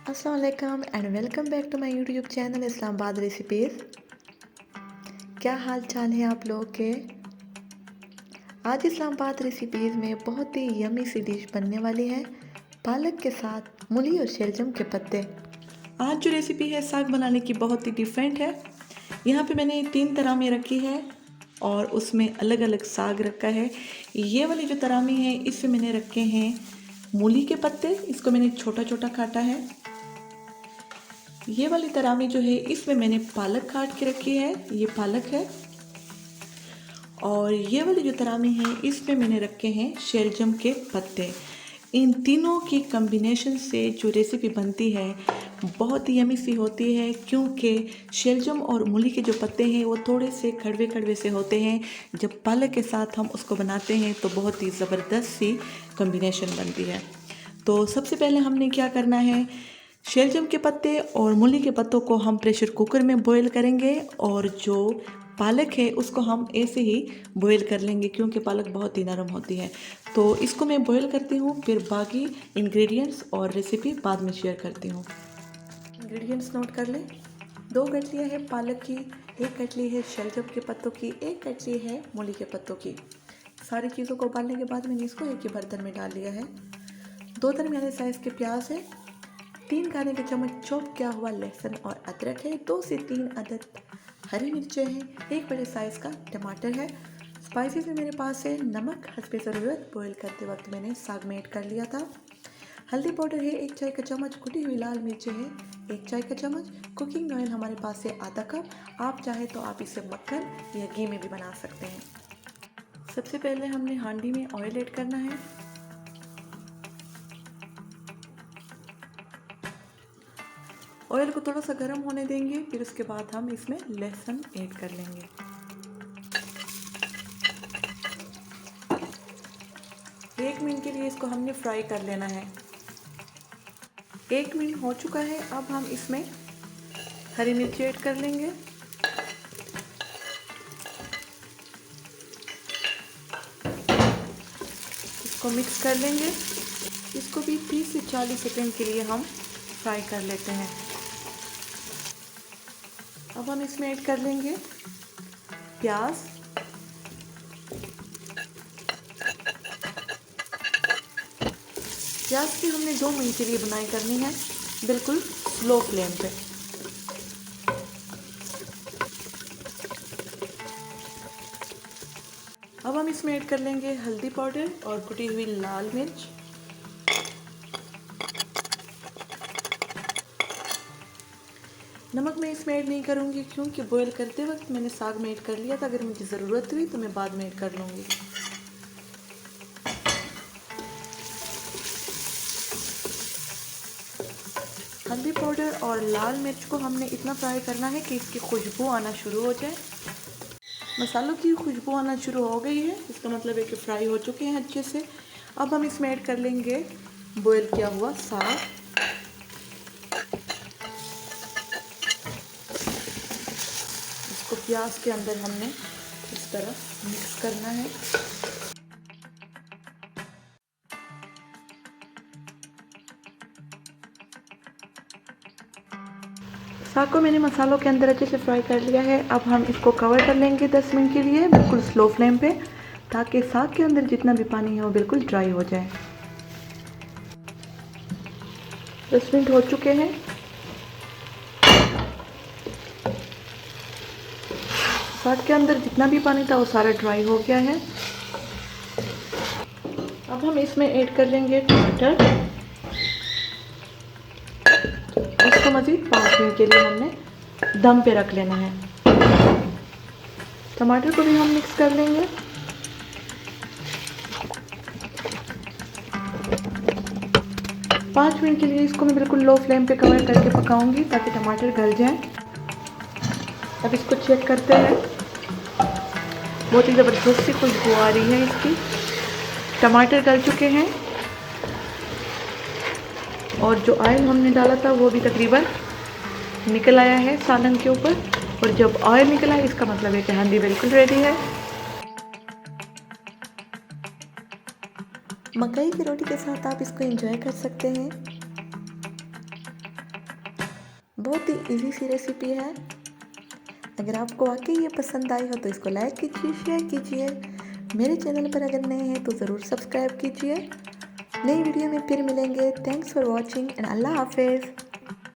अस्सलाम वालेकुम and welcome back to my YouTube channel Islamabad recipes. क्या हाल चाल है आप लोगों के। आज इस्लामाबाद रेसिपीज़ में बहुत ही यमी सी डिश बनने वाली है, पालक के साथ मूली और शलजम के पत्ते। आज जो रेसिपी है साग बनाने की बहुत ही डिफरेंट है। यहाँ पे मैंने 3 तरामी रखी है और उसमें अलग अलग साग रखा है। ये वाली जो तरामी है इसमें मैंने रखे हैं मूली के पत्ते, इसको मैंने छोटा छोटा काटा है। ये वाली तरामी जो है इसमें मैंने पालक काट के रखी है, ये पालक है। और ये वाली जो तरामी है इसमें मैंने रखे हैं शलजम के पत्ते। इन तीनों की कॉम्बिनेशन से जो रेसिपी बनती है बहुत ही यमी सी होती है, क्योंकि शलजम और मूली के जो पत्ते हैं वो थोड़े से कड़वे कड़वे से होते हैं। जब पालक के साथ हम उसको बनाते हैं तो बहुत ही ज़बरदस्त सी कॉम्बिनेशन बनती है। तो सबसे पहले हमने क्या करना है, शलजम के पत्ते और मूली के पत्तों को हम प्रेशर कुकर में बॉईल करेंगे और जो पालक है उसको हम ऐसे ही बॉईल कर लेंगे, क्योंकि पालक बहुत ही नरम होती है। तो इसको मैं बॉईल करती हूँ, फिर बाकी इंग्रेडिएंट्स और रेसिपी बाद में शेयर करती हूँ। इंग्रेडिएंट्स नोट कर लें। 2 गठलियाँ है पालक की, 1 गठली है शलजम के पत्तों की, 1 गठली है मूली के पत्तों की। सारी चीज़ों को उबालने के बाद मैंने इसको एक ही बर्तन में डाल लिया है। 2 दरमियाने साइज़ के प्याज है, 3 खाने के चम्मच चॉप किया हुआ लहसुन और अदरक है, 2 से 3 अदद हरी मिर्चें हैं, 1 बड़े साइज़ का टमाटर है। स्पाइसेस में मेरे पास है नमक हस्बे ज़रूरत, बॉईल करते वक्त मैंने साग में ऐड कर लिया था। हल्दी पाउडर है 1 चाय का चम्मच, कुटी हुई लाल मिर्चें है 1 चाय का चम्मच, कुकिंग ऑयल हमारे पास है आधा कप। आप चाहे तो आप इसे मक्खन या घी में भी बना सकते हैं। सबसे पहले हमने हांडी में ऑयल ऐड करना है। ऑयल को थोड़ा सा गर्म होने देंगे, फिर उसके बाद हम इसमें लहसुन ऐड कर लेंगे। एक मिनट के लिए इसको हमने फ्राई कर लेना है। 1 मिनट हो चुका है, अब हम इसमें हरी मिर्ची ऐड कर लेंगे। इसको मिक्स कर लेंगे। इसको भी 30 से 40 सेकंड के लिए हम फ्राई कर लेते हैं। अब हम इसमें ऐड कर लेंगे प्याज, प्याज की हमने 2 मिनट के लिए बुनाई करनी है, बिल्कुल स्लो फ्लेम पे। अब हम इसमें ऐड कर लेंगे हल्दी पाउडर और कुटी हुई लाल मिर्च। नमक मैं इसमें ऐड नहीं करूँगी, क्योंकि बॉईल करते वक्त मैंने साग में ऐड कर लिया था। अगर मुझे ज़रूरत हुई तो मैं बाद में ऐड कर लूँगी। हल्दी पाउडर और लाल मिर्च को हमने इतना फ्राई करना है कि इसकी खुशबू आना शुरू हो जाए। मसालों की खुशबू आना शुरू हो गई है, इसका मतलब है कि फ्राई हो चुके हैं अच्छे से। अब हम इसमें ऐड कर लेंगे बॉईल किया हुआ साग। इसको प्याज के अंदर हमने इस तरह मिक्स करना है। साग को मैंने मसालों के अंदर अच्छे से फ्राई कर लिया है। अब हम इसको कवर कर लेंगे 10 मिनट के लिए, बिल्कुल स्लो फ्लेम पे, ताकि साग के अंदर जितना भी पानी है वो बिल्कुल ड्राई हो जाए। 10 मिनट हो चुके हैं। साग के अंदर जितना भी पानी था वो सारा ड्राई हो गया है। अब हम इसमें ऐड कर लेंगे टमाटर। इसको मज़ीद 5 मिनट के लिए हमने दम पे रख लेना है। टमाटर को भी हम मिक्स कर लेंगे। पाँच मिनट के लिए इसको मैं बिल्कुल लो फ्लेम पे कवर करके पकाऊंगी, ताकि टमाटर गल जाए। अब इसको चेक करते हैं। बहुत ही ज़बरदस्त सी खुशबू आ रही है इसकी। टमाटर गल चुके हैं और जो ऑयल हमने डाला था वो भी तकरीबन निकल आया है सालन के ऊपर। और जब ऑयल निकल आए इसका मतलब है कि हांडी बिल्कुल रेडी है। मकई की रोटी के साथ आप इसको एंजॉय कर सकते हैं। बहुत ही इजी सी रेसिपी है। अगर आपको वाकई ये पसंद आई हो तो इसको लाइक कीजिए, शेयर कीजिए। मेरे चैनल पर अगर नए हैं तो ज़रूर सब्सक्राइब कीजिए। नई वीडियो में फिर मिलेंगे। थैंक्स फॉर वॉचिंग एंड अल्लाह हाफिज़।